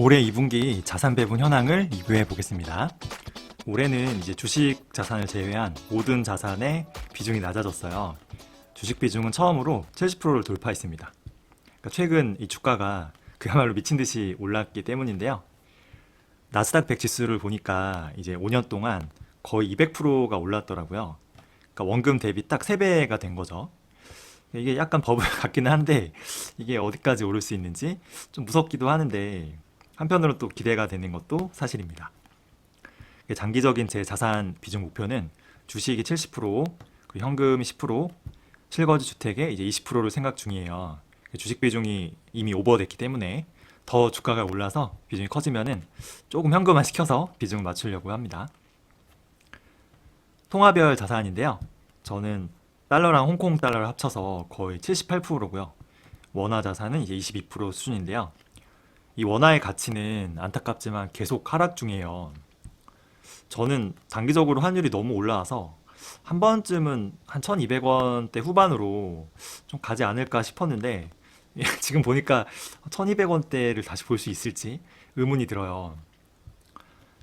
올해 2분기 자산 배분 현황을 리뷰해 보겠습니다. 올해는 이제 주식 자산을 제외한 모든 자산의 비중이 낮아졌어요. 주식 비중은 처음으로 70%를 돌파했습니다. 그러니까 최근 이 주가가 그야말로 미친 듯이 올랐기 때문인데요. 나스닥 100 지수를 보니까 이제 5년 동안 거의 200%가 올랐더라고요. 그러니까 원금 대비 딱 3배가 된 거죠. 이게 약간 버블 같기는 한데 이게 어디까지 오를 수 있는지 좀 무섭기도 하는데 한편으로 또 기대가 되는 것도 사실입니다. 장기적인 제 자산 비중 목표는 주식이 70%, 그리고 현금이 10%, 실거주 주택의 이제 20%를 생각 중이에요. 주식 비중이 이미 오버됐기 때문에 더 주가가 올라서 비중이 커지면은 조금 현금화 시켜서 비중을 맞추려고 합니다. 통화별 자산인데요. 저는 달러랑 홍콩 달러를 합쳐서 거의 78%고요. 원화 자산은 이제 22% 수준인데요. 이 원화의 가치는 안타깝지만 계속 하락 중이에요. 저는 장기적으로 환율이 너무 올라와서 한 번쯤은 한 1200원대 후반으로 좀 가지 않을까 싶었는데 지금 보니까 1200원대를 다시 볼 수 있을지 의문이 들어요.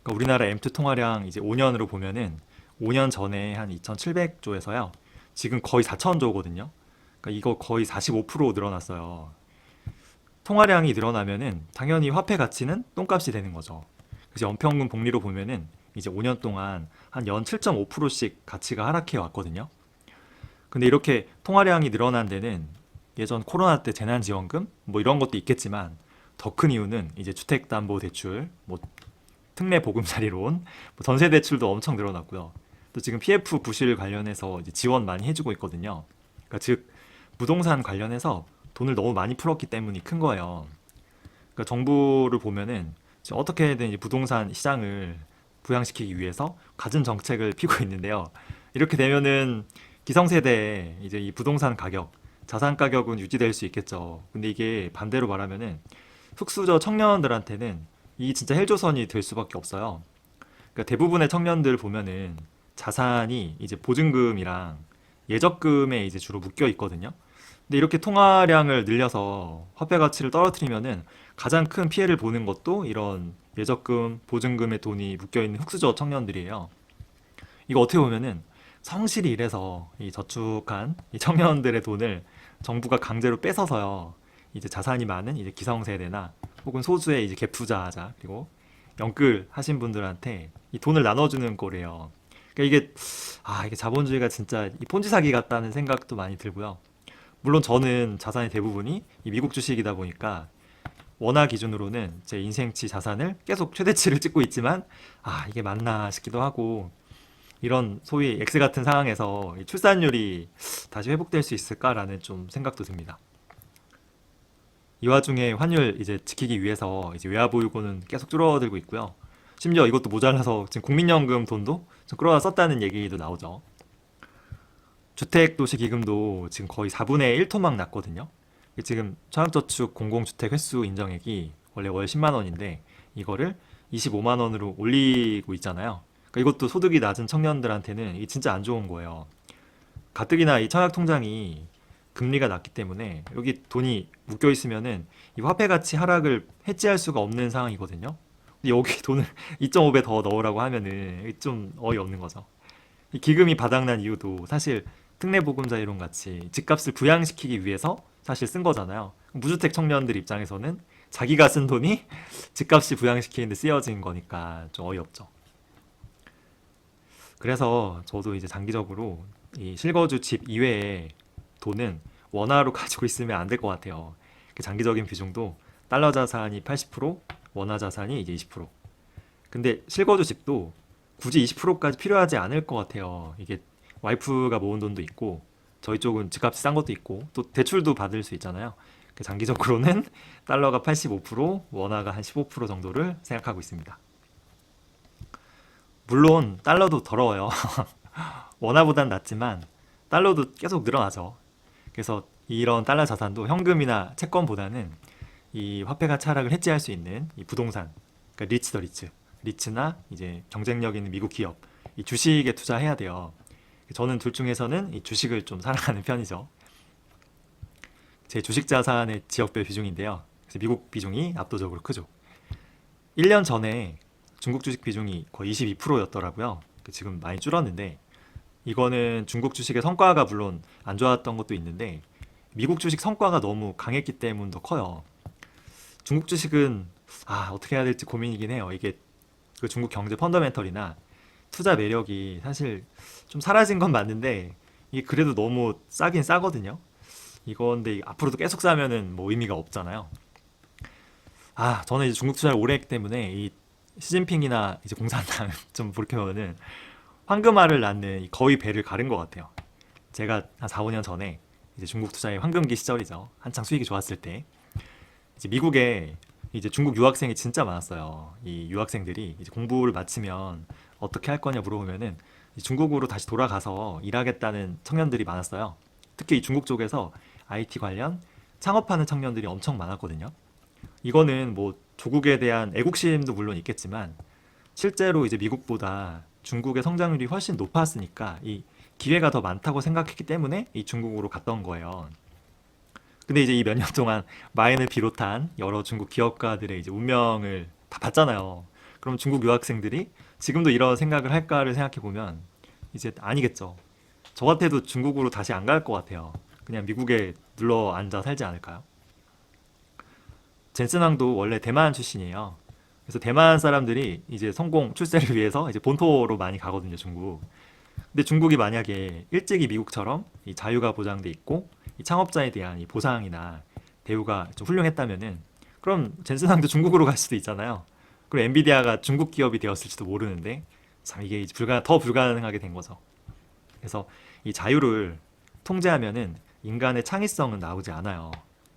그러니까 우리나라 M2 통화량 이제 5년으로 보면은 5년 전에 한 2700조에서요. 지금 거의 4000조거든요. 그러니까 이거 거의 45% 늘어났어요. 통화량이 늘어나면은 당연히 화폐 가치는 똥값이 되는 거죠. 그래서 연평균 복리로 보면은 이제 5년 동안 한 연 7.5%씩 가치가 하락해 왔거든요. 근데 이렇게 통화량이 늘어난 데는 예전 코로나 때 재난지원금 뭐 이런 것도 있겠지만 더 큰 이유는 이제 주택담보대출, 뭐 특례 보금자리론, 뭐 전세 대출도 엄청 늘어났고요. 또 지금 PF 부실 관련해서 이제 지원 많이 해주고 있거든요. 그러니까 즉 부동산 관련해서 돈을 너무 많이 풀었기 때문이 큰 거예요. 그러니까 정부를 보면은 지금 어떻게든 이제 부동산 시장을 부양시키기 위해서 갖은 정책을 피고 있는데요. 이렇게 되면은 기성세대에 이제 이 부동산 가격, 자산 가격은 유지될 수 있겠죠. 근데 이게 반대로 말하면은 흑수저 청년들한테는 이 진짜 헬조선이 될 수밖에 없어요. 그러니까 대부분의 청년들 보면은 자산이 이제 보증금이랑 예적금에 이제 주로 묶여 있거든요. 근데 이렇게 통화량을 늘려서 화폐 가치를 떨어뜨리면은 가장 큰 피해를 보는 것도 이런 예적금, 보증금에 돈이 묶여 있는 흑수저 청년들이에요. 이거 어떻게 보면은 성실히 일해서 이 저축한 이 청년들의 돈을 정부가 강제로 뺏어서요. 이제 자산이 많은 이제 기성세대나 혹은 소수의 이제 갭투자자 그리고 영끌 하신 분들한테 이 돈을 나눠주는 거래요. 그러니까 이게 자본주의가 진짜 이 폰지 사기 같다는 생각도 많이 들고요. 물론 저는 자산의 대부분이 이 미국 주식이다 보니까 원화 기준으로는 제 인생치 자산을 계속 최대치를 찍고 있지만 이게 맞나 싶기도 하고 이런 소위 X 같은 상황에서 이 출산율이 다시 회복될 수 있을까라는 좀 생각도 듭니다. 이 와중에 환율 이제 지키기 위해서 이제 외화보유고는 계속 줄어들고 있고요. 심지어 이것도 모자라서 지금 국민연금 돈도 좀 끌어다 썼다는 얘기도 나오죠. 주택도시기금도 지금 거의 4분의 1 토막 났거든요. 지금 청약저축 공공주택 횟수 인정액이 원래 월 10만 원인데 이거를 25만 원으로 올리고 있잖아요. 그러니까 이것도 소득이 낮은 청년들한테는 이게 진짜 안 좋은 거예요. 가뜩이나 이 청약통장이 금리가 낮기 때문에 여기 돈이 묶여 있으면은 이 화폐 가치 하락을 해지할 수가 없는 상황이거든요. 근데 여기 돈을 2.5배 더 넣으라고 하면은 좀 어이없는 거죠. 이 기금이 바닥난 이유도 사실 특례보금자 이론 같이 집값을 부양시키기 위해서 사실 쓴 거잖아요. 무주택 청년들 입장에서는 자기가 쓴 돈이 집값이 부양시키는데 쓰여진 거니까 좀 어이없죠. 그래서 저도 이제 장기적으로 이 실거주 집 이외에 돈은 원화로 가지고 있으면 안 될 것 같아요. 장기적인 비중도 달러 자산이 80%, 원화 자산이 이제 20%. 근데 실거주 집도 굳이 20%까지 필요하지 않을 것 같아요. 이게 와이프가 모은 돈도 있고 저희 쪽은 집값이 싼 것도 있고 또 대출도 받을 수 있잖아요. 장기적으로는 달러가 85%, 원화가 한 15% 정도를 생각하고 있습니다. 물론 달러도 더러워요. 원화보단 낫지만 달러도 계속 늘어나죠. 그래서 이런 달러 자산도 현금이나 채권보다는 이 화폐 가치 하락을 해지할 수 있는 이 부동산, 그러니까 리츠 더 리츠, 리츠나 이제 경쟁력 있는 미국 기업, 이 주식에 투자해야 돼요. 저는 둘 중에서는 이 주식을 좀 사랑하는 편이죠. 제 주식 자산의 지역별 비중인데요. 그래서 미국 비중이 압도적으로 크죠. 1년 전에 중국 주식 비중이 거의 22%였더라고요. 지금 많이 줄었는데 이거는 중국 주식의 성과가 물론 안 좋았던 것도 있는데 미국 주식 성과가 너무 강했기 때문도 커요. 중국 주식은 어떻게 해야 될지 고민이긴 해요. 이게 그 중국 경제 펀더멘털이나 투자 매력이 사실 좀 사라진 건 맞는데 이게 그래도 너무 싸긴 싸거든요. 이건데 앞으로도 계속 싸면은 뭐 의미가 없잖아요. 저는 이제 중국 투자를 오래 했기 때문에 이 시진핑이나 이제 공산당 좀 그렇게 보면은 황금알을 낳는 이 거의 배를 가른 것 같아요. 제가 한 4, 5년 전에 이제 중국 투자의 황금기 시절이죠. 한창 수익이 좋았을 때 이제 미국에 이제 중국 유학생이 진짜 많았어요. 이 유학생들이 이제 공부를 마치면 어떻게 할 거냐 물어보면은 중국으로 다시 돌아가서 일하겠다는 청년들이 많았어요. 특히 이 중국 쪽에서 IT 관련 창업하는 청년들이 엄청 많았거든요. 이거는 뭐 조국에 대한 애국심도 물론 있겠지만 실제로 이제 미국보다 중국의 성장률이 훨씬 높았으니까 이 기회가 더 많다고 생각했기 때문에 이 중국으로 갔던 거예요. 근데 이제 이 몇 년 동안 마인을 비롯한 여러 중국 기업가들의 이제 운명을 다 봤잖아요. 그럼 중국 유학생들이 지금도 이런 생각을 할까를 생각해 보면 이제 아니겠죠. 저 같아도 중국으로 다시 안 갈 것 같아요. 그냥 미국에 눌러 앉아 살지 않을까요? 젠슨왕도 원래 대만 출신이에요. 그래서 대만 사람들이 이제 성공 출세를 위해서 이제 본토로 많이 가거든요, 중국. 근데 중국이 만약에 일찍이 미국처럼 이 자유가 보장돼 있고 이 창업자에 대한 이 보상이나 대우가 좀 훌륭했다면은 그럼 젠슨왕도 중국으로 갈 수도 있잖아요. 그리고 엔비디아가 중국 기업이 되었을지도 모르는데 참 이게 이제 더 불가능하게 된 거죠. 그래서 이 자유를 통제하면은 인간의 창의성은 나오지 않아요.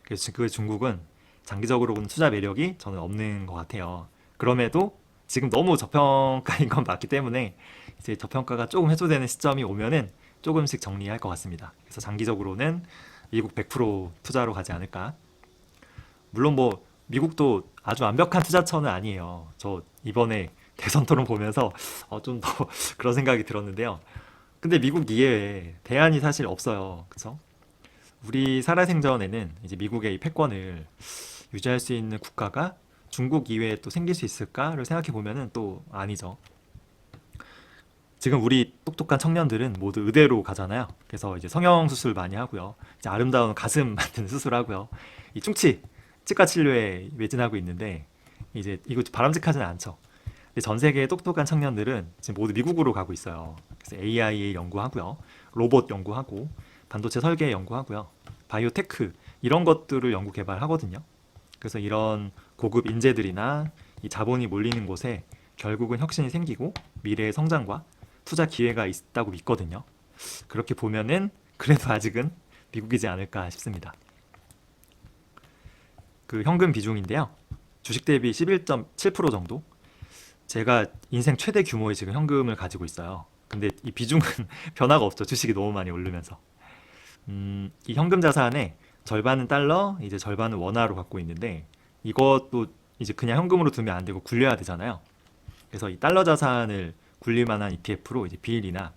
그래서 그 중국은 장기적으로 보는 투자 매력이 저는 없는 것 같아요. 그럼에도 지금 너무 저평가인 건 맞기 때문에 이제 저평가가 조금 해소되는 시점이 오면은 조금씩 정리할 것 같습니다. 그래서 장기적으로는 미국 100% 투자로 가지 않을까. 물론 뭐 미국도 아주 완벽한 투자처는 아니에요. 저 이번에 대선 토론 보면서 좀 더 그런 생각이 들었는데요. 근데 미국 이외에 대안이 사실 없어요. 그쵸? 우리 살아생전에는 이제 미국의 이 패권을 유지할 수 있는 국가가 중국 이외에 또 생길 수 있을까를 생각해 보면은 또 아니죠. 지금 우리 똑똑한 청년들은 모두 의대로 가잖아요. 그래서 이제 성형수술 많이 하고요. 이제 아름다운 가슴 만드는 수술하고요. 이 충치, 치과 치료에 매진하고 있는데 이제 이거 바람직하지는 않죠. 근데 전 세계의 똑똑한 청년들은 지금 모두 미국으로 가고 있어요. 그래서 AI 연구하고요. 로봇 연구하고 반도체 설계 연구하고요. 바이오테크 이런 것들을 연구 개발하거든요. 그래서 이런 고급 인재들이나 이 자본이 몰리는 곳에 결국은 혁신이 생기고 미래의 성장과 투자 기회가 있다고 믿거든요. 그렇게 보면은 그래도 아직은 미국이지 않을까 싶습니다. 그 현금 비중인데요. 주식 대비 11.7% 정도? 제가 인생 최대 규모의 지금 현금을 가지고 있어요. 근데 이 비중은 변화가 없죠. 주식이 너무 많이 오르면서. 이 현금 자산의 절반은 달러, 이제 절반은 원화로 갖고 있는데 이것도 이제 그냥 현금으로 두면 안 되고 굴려야 되잖아요. 그래서 이 달러 자산을 굴릴 만한 ETF로 이제 빌이나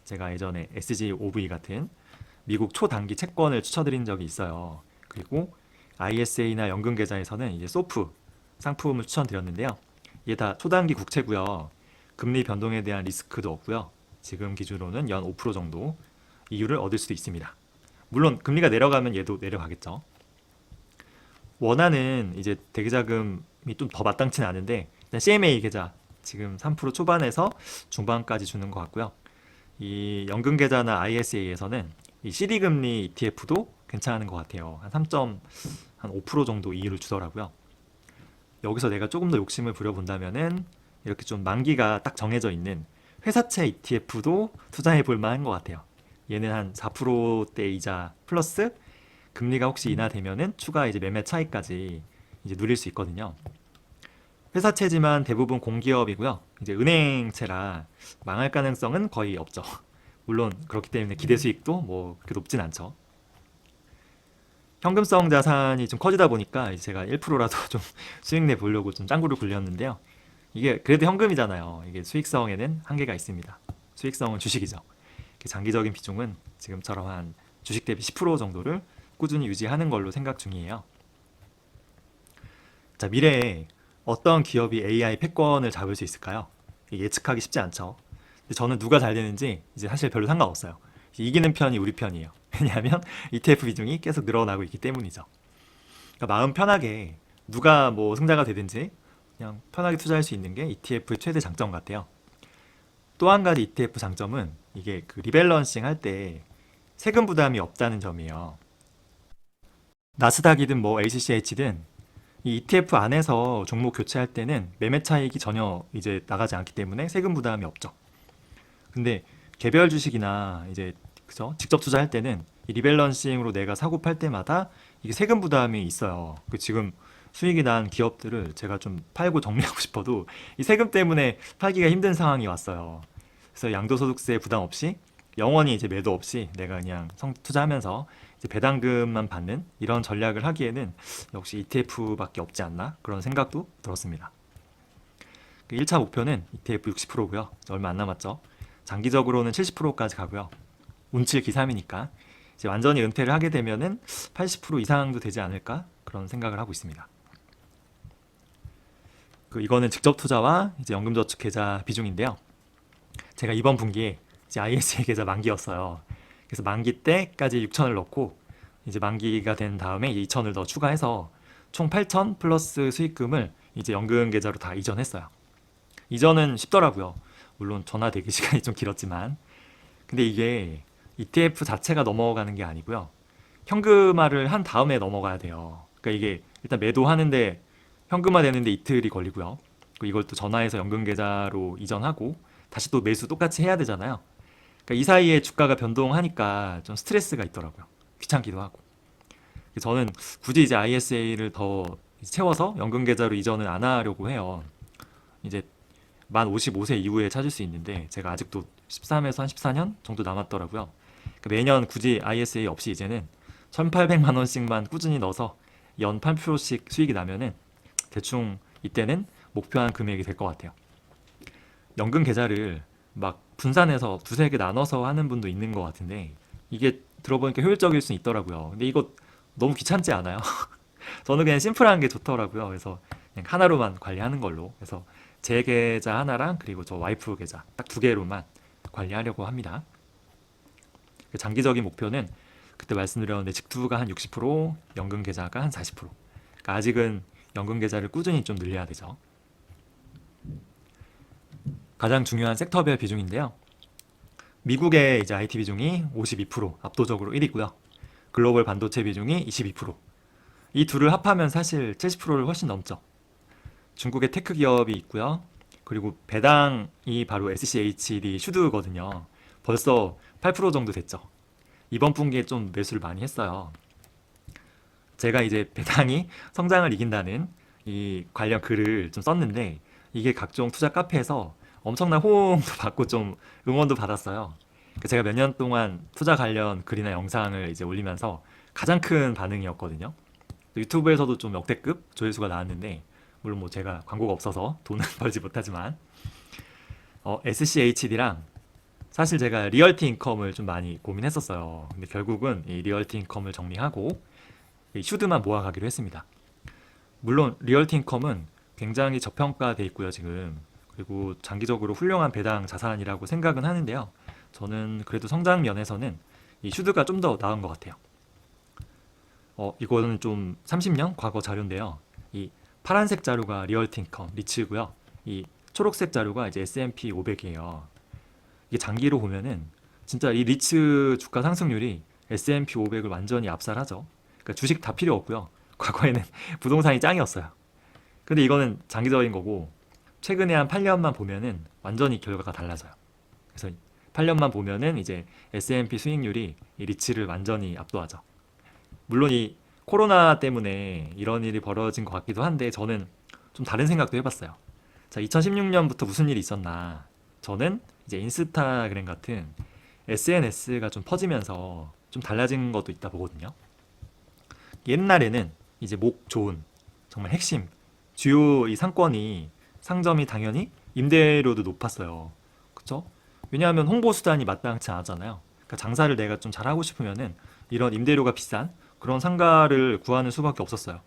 제가 예전에 SGOV 같은 미국 초단기 채권을 추천드린 적이 있어요. 그리고 ISA나 연금 계좌에서는 이제 소프 상품을 추천드렸는데요. 이게 다 초단기 국채고요. 금리 변동에 대한 리스크도 없고요. 지금 기준으로는 연 5% 정도 이율을 얻을 수도 있습니다. 물론 금리가 내려가면 얘도 내려가겠죠. 원화는 이제 대기자금이 좀 더 마땅치는 않은데 일단 CMA 계좌 지금 3% 초반에서 중반까지 주는 것 같고요. 이 연금 계좌나 ISA에서는 이 CD 금리 ETF도 괜찮은 것 같아요. 한 3.5% 정도 이율을 주더라고요. 여기서 내가 조금 더 욕심을 부려본다면은 이렇게 좀 만기가 딱 정해져 있는 회사채 ETF도 투자해 볼 만한 것 같아요. 얘는 한 4%대 이자 플러스 금리가 혹시 인하되면은 추가 이제 매매 차익까지 이제 누릴 수 있거든요. 회사채지만 대부분 공기업이고요. 이제 은행채라 망할 가능성은 거의 없죠. 물론 그렇기 때문에 기대 수익도 뭐 그렇게 높진 않죠. 현금성 자산이 좀 커지다 보니까 이제 제가 1%라도 좀 수익 내 보려고 좀 짱구를 굴렸는데요. 이게 그래도 현금이잖아요. 이게 수익성에는 한계가 있습니다. 수익성은 주식이죠. 장기적인 비중은 지금처럼 한 주식 대비 10% 정도를 꾸준히 유지하는 걸로 생각 중이에요. 자, 미래에 어떤 기업이 AI 패권을 잡을 수 있을까요? 이게 예측하기 쉽지 않죠. 근데 저는 누가 잘 되는지 이제 사실 별로 상관없어요. 이기는 편이 우리 편이에요. 왜냐하면 ETF 비중이 계속 늘어나고 있기 때문이죠. 그러니까 마음 편하게 누가 뭐 승자가 되든지 그냥 편하게 투자할 수 있는 게 ETF의 최대 장점 같아요. 또 한 가지 ETF 장점은 이게 그 리밸런싱 할 때 세금 부담이 없다는 점이에요. 나스닥이든 뭐 ACCH든 이 ETF 안에서 종목 교체할 때는 매매 차익이 전혀 이제 나가지 않기 때문에 세금 부담이 없죠. 근데 개별 주식이나 이제 그죠? 직접 투자할 때는 이 리밸런싱으로 내가 사고 팔 때마다 이게 세금 부담이 있어요. 그 지금 수익이 난 기업들을 제가 좀 팔고 정리하고 싶어도 이 세금 때문에 팔기가 힘든 상황이 왔어요. 그래서 양도소득세 부담 없이 영원히 이제 매도 없이 내가 그냥 투자하면서 이제 배당금만 받는 이런 전략을 하기에는 역시 ETF밖에 없지 않나 그런 생각도 들었습니다. 그 1차 목표는 ETF 60%고요. 얼마 안 남았죠. 장기적으로는 70%까지 가고요. 운칠 기삼이니까 이제 완전히 은퇴를 하게 되면은 80% 이상도 되지 않을까 그런 생각을 하고 있습니다. 그 이거는 직접 투자와 이제 연금저축계좌 비중인데요. 제가 이번 분기에 이제 ISA 계좌 만기였어요. 그래서 만기 때까지 6천을 넣고 이제 만기가 된 다음에 2천을 더 추가해서 총 8천 플러스 수익금을 이제 연금 계좌로 다 이전했어요. 이전은 쉽더라고요. 물론 전화 대기 시간이 좀 길었지만 근데 이게 ETF 자체가 넘어가는 게 아니고요. 현금화를 한 다음에 넘어가야 돼요. 그러니까 이게 일단 매도하는데 현금화 되는데 이틀이 걸리고요. 그리고 이걸 또 전화해서 연금 계좌로 이전하고 다시 또 매수 똑같이 해야 되잖아요. 그러니까 이 사이에 주가가 변동하니까 좀 스트레스가 있더라고요. 귀찮기도 하고. 저는 굳이 이제 ISA를 더 채워서 연금 계좌로 이전을 안 하려고 해요. 이제 만 55세 이후에 찾을 수 있는데 제가 아직도 13에서 한 14년 정도 남았더라고요. 그러니까 매년 굳이 ISA 없이 이제는 1,800만 원씩만 꾸준히 넣어서 연 8%씩 수익이 나면은 대충 이때는 목표한 금액이 될 것 같아요. 연금 계좌를 막 분산해서 두세 개 나눠서 하는 분도 있는 것 같은데 이게 들어보니까 효율적일 수 있더라고요. 근데 이거 너무 귀찮지 않아요? 저는 그냥 심플한 게 좋더라고요. 그래서 그냥 하나로만 관리하는 걸로. 그래서 제 계좌 하나랑 그리고 저 와이프 계좌 딱 두 개로만 관리하려고 합니다. 그 장기적인 목표는 그때 말씀드렸는데 직투가 한 60%, 연금 계좌가 한 40%. 그러니까 아직은 연금 계좌를 꾸준히 좀 늘려야 되죠. 가장 중요한 섹터별 비중인데요. 미국의 이제 IT 비중이 52% 압도적으로 1위고요. 글로벌 반도체 비중이 22%. 이 둘을 합하면 사실 70%를 훨씬 넘죠. 중국의 테크 기업이 있고요. 그리고 배당이 바로 SCHD 슈드거든요. 벌써 8% 정도 됐죠. 이번 분기에 좀 매수를 많이 했어요. 제가 이제 배당이 성장을 이긴다는 이 관련 글을 좀 썼는데 이게 각종 투자 카페에서 엄청난 호응도 받고 좀 응원도 받았어요. 그러니까 제가 몇 년 동안 투자 관련 글이나 영상을 이제 올리면서 가장 큰 반응이었거든요. 유튜브에서도 좀 역대급 조회수가 나왔는데 물론 뭐 제가 광고가 없어서 돈은 벌지 못하지만 SCHD랑 사실 제가 리얼티 인컴을 좀 많이 고민했었어요. 근데 결국은 이 리얼티 인컴을 정리하고 이 슈드만 모아가기로 했습니다. 물론 리얼티 인컴은 굉장히 저평가돼 있고요, 지금. 그리고 장기적으로 훌륭한 배당 자산이라고 생각은 하는데요. 저는 그래도 성장 면에서는 이 슈드가 좀 더 나은 것 같아요. 이거는 좀 30년 과거 자료인데요. 이 파란색 자료가 리얼티 인컴, 리츠고요. 이 초록색 자료가 이제 S&P 500이에요. 이게 장기로 보면은 진짜 이 리츠 주가 상승률이 S&P 500을 완전히 압살하죠. 그러니까 주식 다 필요 없고요. 과거에는 부동산이 짱이었어요. 근데 이거는 장기적인 거고 최근에 한 8년만 보면은 완전히 결과가 달라져요. 그래서 8년만 보면은 이제 S&P 수익률이 이 리츠를 완전히 압도하죠. 물론 이 코로나 때문에 이런 일이 벌어진 것 같기도 한데 저는 좀 다른 생각도 해봤어요. 자, 2016년부터 무슨 일이 있었나? 저는 이제 인스타그램 같은 SNS가 좀 퍼지면서 좀 달라진 것도 있다 보거든요. 옛날에는 이제 목 좋은 정말 핵심 주요 이 상권이 상점이 당연히 임대료도 높았어요. 그쵸? 왜냐하면 홍보 수단이 마땅치 않았잖아요. 그러니까 장사를 내가 좀 잘하고 싶으면은 이런 임대료가 비싼 그런 상가를 구하는 수밖에 없었어요.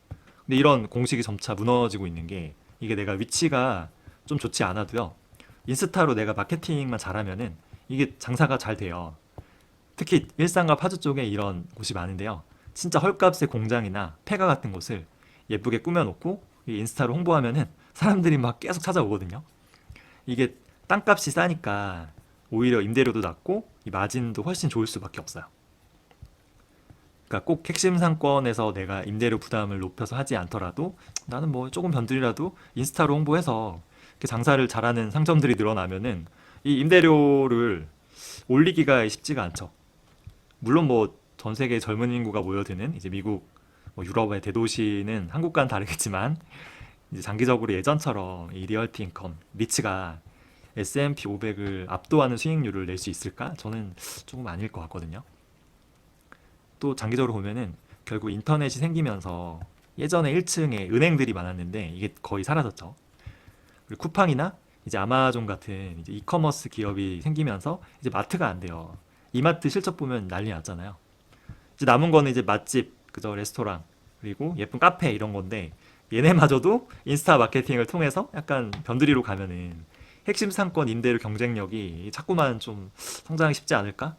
근데 이런 공식이 점차 무너지고 있는 게 이게 내가 위치가 좀 좋지 않아도요. 인스타로 내가 마케팅만 잘하면은 이게 장사가 잘 돼요. 특히 일산과 파주 쪽에 이런 곳이 많은데요. 진짜 헐값의 공장이나 폐가 같은 곳을 예쁘게 꾸며놓고 이 인스타로 홍보하면은 사람들이 막 계속 찾아오거든요. 이게 땅값이 싸니까 오히려 임대료도 낮고 이 마진도 훨씬 좋을 수밖에 없어요. 그러니까 꼭 핵심 상권에서 내가 임대료 부담을 높여서 하지 않더라도 나는 뭐 조금 변두리라도 인스타로 홍보해서 이렇게 장사를 잘하는 상점들이 늘어나면은 이 임대료를 올리기가 쉽지가 않죠. 물론 뭐 전 세계 젊은 인구가 모여드는 이제 미국, 뭐 유럽의 대도시는 한국과는 다르겠지만 이제 장기적으로 예전처럼 이 리얼티 인컴, 리츠가 S&P 500을 압도하는 수익률을 낼 수 있을까? 저는 조금 아닐 것 같거든요. 또 장기적으로 보면은 결국 인터넷이 생기면서 예전에 1층에 은행들이 많았는데 이게 거의 사라졌죠. 그리고 쿠팡이나 이제 아마존 같은 이제 이커머스 기업이 생기면서 이제 마트가 안 돼요. 이마트 실적 보면 난리 났잖아요. 이제 남은 거는 이제 맛집, 그저 레스토랑, 그리고 예쁜 카페 이런 건데 얘네마저도 인스타 마케팅을 통해서 약간 변두리로 가면은 핵심 상권 임대료 경쟁력이 자꾸만 좀 성장하기 쉽지 않을까?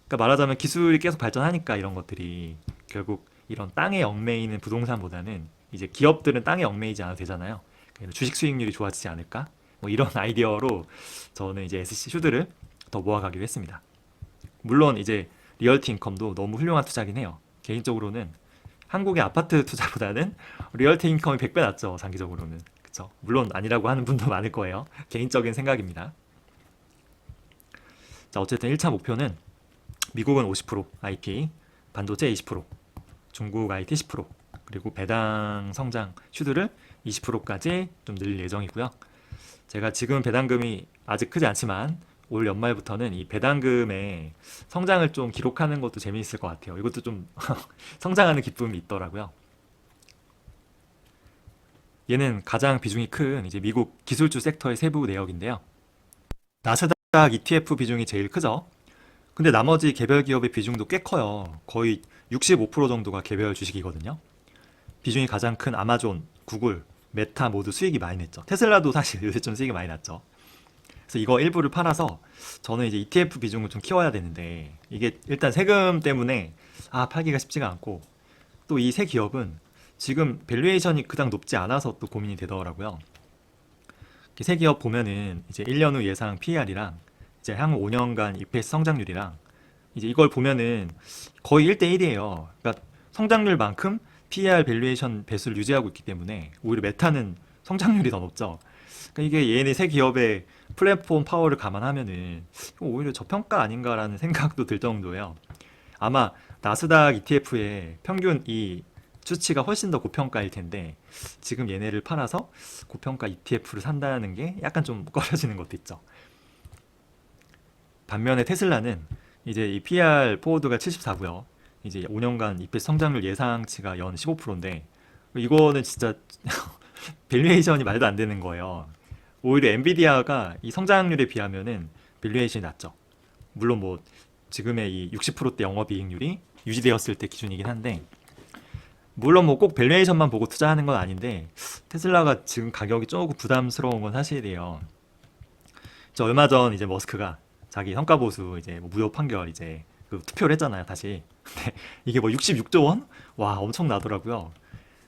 그러니까 말하자면 기술이 계속 발전하니까 이런 것들이 결국 이런 땅에 얽매이는 부동산보다는 이제 기업들은 땅에 얽매이지 않아도 되잖아요. 그러니까 주식 수익률이 좋아지지 않을까? 뭐 이런 아이디어로 저는 이제 SC 슈드를 더 모아가기로 했습니다. 물론 이제 리얼티 인컴도 너무 훌륭한 투자긴 해요. 개인적으로는 한국의 아파트 투자보다는 리얼티 인컴이 100배 낫죠, 장기적으로는. 그쵸? 물론 아니라고 하는 분도 많을 거예요. 개인적인 생각입니다. 자, 어쨌든 1차 목표는 미국은 50% IP, 반도체 20%, 중국 IT 10%, 그리고 배당 성장 슈드를 20%까지 좀 늘릴 예정이고요. 제가 지금 배당금이 아직 크지 않지만 올 연말부터는 이 배당금의 성장을 좀 기록하는 것도 재미있을 것 같아요. 이것도 좀 성장하는 기쁨이 있더라고요. 얘는 가장 비중이 큰 이제 미국 기술주 섹터의 세부 내역인데요. 나스닥 ETF 비중이 제일 크죠. 근데 나머지 개별 기업의 비중도 꽤 커요. 거의 65% 정도가 개별 주식이거든요. 비중이 가장 큰 아마존, 구글, 메타 모두 수익이 많이 냈죠. 테슬라도 사실 요새 좀 수익이 많이 났죠. 그래서 이거 일부를 팔아서 저는 이제 ETF 비중을 좀 키워야 되는데 이게 일단 세금 때문에 팔기가 쉽지가 않고 또 이 세 기업은 지금 밸류에이션이 그닥 높지 않아서 또 고민이 되더라고요. 이세 기업 보면은 이제 1년 후 예상 PER이랑 이제 향후 5년간 EPS 성장률이랑 이제 이걸 보면은 거의 1대1이에요. 그러니까 성장률만큼 PER 밸류에이션 배수를 유지하고 있기 때문에 오히려 메타는 성장률이 더 높죠. 그러니까 이게 얘네 세 기업의 플랫폼 파워를 감안하면은 오히려 저평가 아닌가라는 생각도 들 정도예요. 아마 나스닥 ETF의 평균 이 수치가 훨씬 더 고평가일 텐데 지금 얘네를 팔아서 고평가 ETF를 산다는 게 약간 좀 꺼려지는 것도 있죠. 반면에 테슬라는 이제 이 PR 포워드가 74고요. 이제 5년간 EPS 성장률 예상치가 연 15%인데 이거는 진짜 밸류에이션이 말도 안 되는 거예요. 오히려 엔비디아가 이 성장률에 비하면은 밸류에이션이 낮죠. 물론 뭐 지금의 이 60%대 영업이익률이 유지되었을 때 기준이긴 한데 물론 뭐 꼭 밸류에이션만 보고 투자하는 건 아닌데 테슬라가 지금 가격이 조금 부담스러운 건 사실이에요. 저 얼마 전 이제 머스크가 자기 성과 보수 이제 뭐 무효 판결 이제 그 투표를 했잖아요, 다시. 근데 이게 뭐 66조 원? 와, 엄청 나더라고요.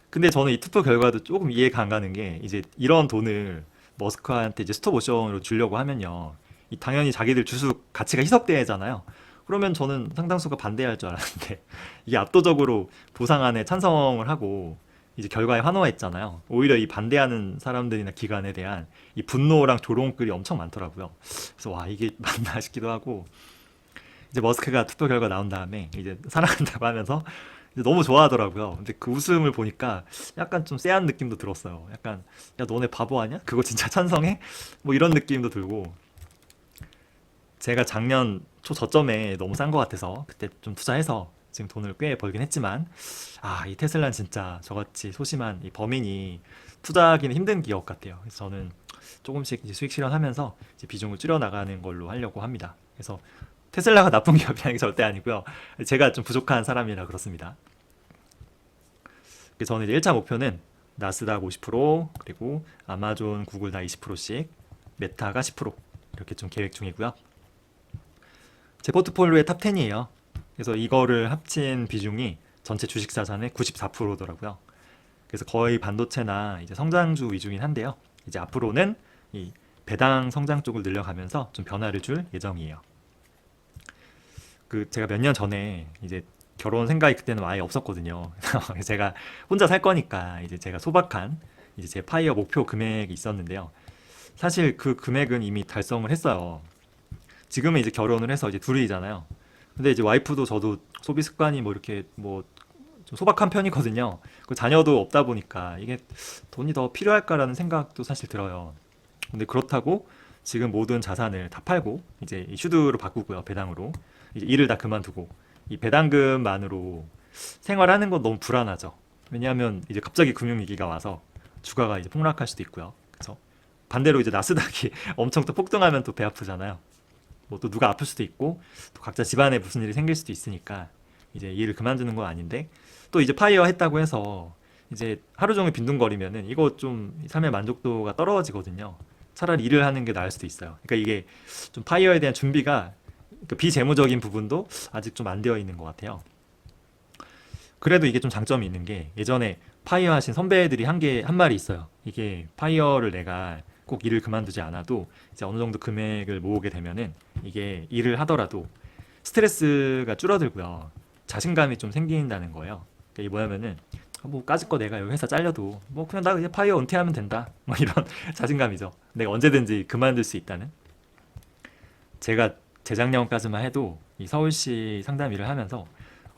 근데 저는 이 투표 결과도 조금 이해가 안 가는 게 이제 이런 돈을 머스크한테 이제 스톱옵션으로 주려고 하면요. 이 당연히 자기들 주수 가치가 희석되잖아요. 그러면 저는 상당수가 반대할 줄 알았는데 이게 압도적으로 보상안에 찬성을 하고 이제 결과에 환호했잖아요. 오히려 이 반대하는 사람들이나 기관에 대한 이 분노랑 조롱글이 엄청 많더라고요. 그래서 와, 이게 맞나 싶기도 하고 이제 머스크가 투표 결과 나온 다음에 이제 사랑한다고 하면서 이제 너무 좋아하더라고요. 근데 그 웃음을 보니까 약간 좀 쎄한 느낌도 들었어요. 약간 야, 너네 바보 아니야? 그거 진짜 찬성해? 뭐 이런 느낌도 들고 제가 작년 초 저점에 너무 싼 것 같아서 그때 좀 투자해서 지금 돈을 꽤 벌긴 했지만 이 테슬라는 진짜 저같이 소심한 이 범인이 투자하기는 힘든 기업 같아요. 그래서 저는 조금씩 이제 수익 실현하면서 이제 비중을 줄여 나가는 걸로 하려고 합니다. 그래서 테슬라가 나쁜 기업이라는 게 절대 아니고요. 제가 좀 부족한 사람이라 그렇습니다. 그래서 저는 이제 1차 목표는 나스닥 50%, 그리고 아마존, 구글 다 20%씩, 메타가 10% 이렇게 좀 계획 중이고요. 제 포트폴리오의 탑 10이에요. 그래서 이거를 합친 비중이 전체 주식 자산의 94%더라고요. 그래서 거의 반도체나 이제 성장주 위주긴 한데요. 이제 앞으로는 이 배당 성장 쪽을 늘려가면서 좀 변화를 줄 예정이에요. 그 제가 몇 년 전에 이제 결혼 생각이 그때는 아예 없었거든요. 제가 혼자 살 거니까 이제 제가 소박한 이제 제 파이어 목표 금액이 있었는데요. 사실 그 금액은 이미 달성을 했어요. 지금은 이제 결혼을 해서 이제 둘이잖아요. 근데 이제 와이프도 저도 소비 습관이 뭐 이렇게 뭐 좀 소박한 편이거든요. 그 자녀도 없다 보니까 이게 돈이 더 필요할까라는 생각도 사실 들어요. 근데 그렇다고 지금 모든 자산을 다 팔고 이제 이 슈드로 바꾸고요. 배당으로. 이제 일을 다 그만두고 이 배당금만으로 생활하는 건 너무 불안하죠. 왜냐하면 이제 갑자기 금융위기가 와서 주가가 이제 폭락할 수도 있고요. 그래서 반대로 이제 나스닥이 엄청 또 폭등하면 또 배 아프잖아요. 뭐 또 누가 아플 수도 있고 또 각자 집안에 무슨 일이 생길 수도 있으니까 이제 일을 그만두는 건 아닌데 또 이제 파이어 했다고 해서 이제 하루 종일 빈둥거리면은 이거 좀 삶의 만족도가 떨어지거든요. 차라리 일을 하는 게 나을 수도 있어요. 그러니까 이게 좀 파이어에 대한 준비가 그 비재무적인 부분도 아직 좀 안 되어 있는 것 같아요. 그래도 이게 좀 장점이 있는 게 예전에 파이어 하신 선배들이 한 말이 있어요. 이게 파이어를 내가 꼭 일을 그만두지 않아도 이제 어느 정도 금액을 모으게 되면은 이게 일을 하더라도 스트레스가 줄어들고요. 자신감이 좀 생긴다는 거예요. 그러니까 이게 뭐냐면은 뭐 까짓 거 내가 여기 회사 잘려도 뭐 그냥 나 그냥 파이어 은퇴하면 된다. 뭐 이런 자신감이죠. 내가 언제든지 그만둘 수 있다는. 제가 재작년까지만 해도 이 서울시 상담 일을 하면서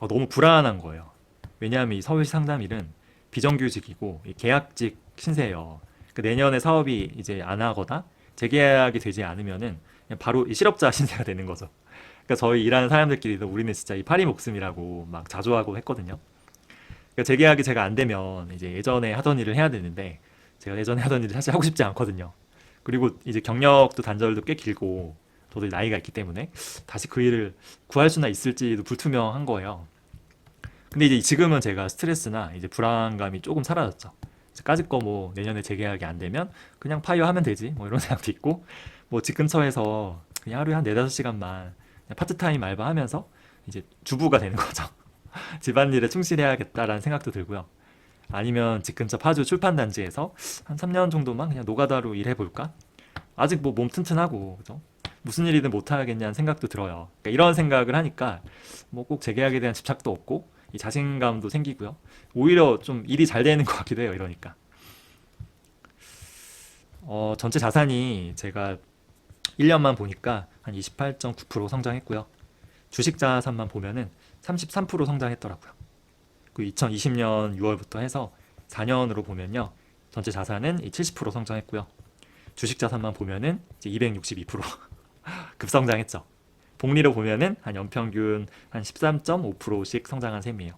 너무 불안한 거예요. 왜냐하면 이 서울시 상담 일은 비정규직이고 이 계약직 신세예요. 그 내년에 사업이 이제 안 하거나 재계약이 되지 않으면은 그냥 바로 이 실업자 신세가 되는 거죠. 그러니까 저희 일하는 사람들끼리도 우리는 진짜 이 파리 목숨이라고 막 자조하고 했거든요. 그러니까 재계약이 제가 안 되면 이제 예전에 하던 일을 해야 되는데 제가 예전에 하던 일을 사실 하고 싶지 않거든요. 그리고 이제 경력도 단절도 꽤 길고 저도 나이가 있기 때문에 다시 그 일을 구할 수나 있을지도 불투명한 거예요. 근데 이제 지금은 제가 스트레스나 이제 불안감이 조금 사라졌죠. 까짓 거 뭐 내년에 재계약이 안 되면 그냥 파이어 하면 되지 뭐 이런 생각도 있고 뭐 집 근처에서 그냥 하루에 한 4~5시간만 파트타임 알바하면서 이제 주부가 되는 거죠. 집안일에 충실해야겠다라는 생각도 들고요. 아니면 집 근처 파주 출판단지에서 한 3년 정도만 그냥 노가다로 일해볼까? 아직 뭐 몸 튼튼하고 그죠? 무슨 일이든 못하겠냐는 생각도 들어요. 그러니까 이런 생각을 하니까 뭐 꼭 재계약에 대한 집착도 없고 이 자신감도 생기고요. 오히려 좀 일이 잘 되는 것 같기도 해요. 이러니까. 전체 자산이 제가 1년만 보니까 한 28.9% 성장했고요. 주식 자산만 보면은 33% 성장했더라고요. 그 2020년 6월부터 해서 4년으로 보면요. 전체 자산은 70% 성장했고요. 주식 자산만 보면은 이제 262% 급성장했죠. 복리로 보면은 한 연평균 한 13.5%씩 성장한 셈이에요.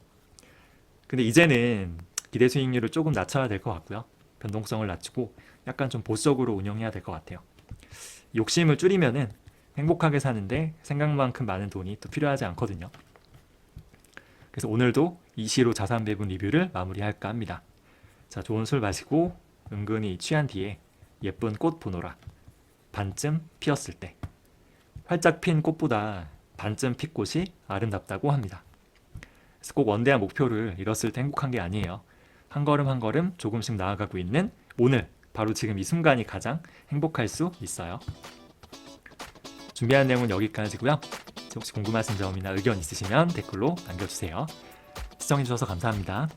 근데 이제는 기대 수익률을 조금 낮춰야 될 것 같고요. 변동성을 낮추고 약간 좀 보수적으로 운영해야 될 것 같아요. 욕심을 줄이면은 행복하게 사는데 생각만큼 많은 돈이 또 필요하지 않거든요. 그래서 오늘도 이시로 자산 배분 리뷰를 마무리할까 합니다. 자, 좋은 술 마시고 은근히 취한 뒤에 예쁜 꽃 보노라. 반쯤 피었을 때. 활짝 핀 꽃보다 반쯤 핀 꽃이 아름답다고 합니다. 그래서 꼭 원대한 목표를 이뤘을 때 행복한 게 아니에요. 한 걸음 한 걸음 조금씩 나아가고 있는 오늘, 바로 지금 이 순간이 가장 행복할 수 있어요. 준비한 내용은 여기까지고요. 혹시 궁금하신 점이나 의견 있으시면 댓글로 남겨주세요. 시청해주셔서 감사합니다.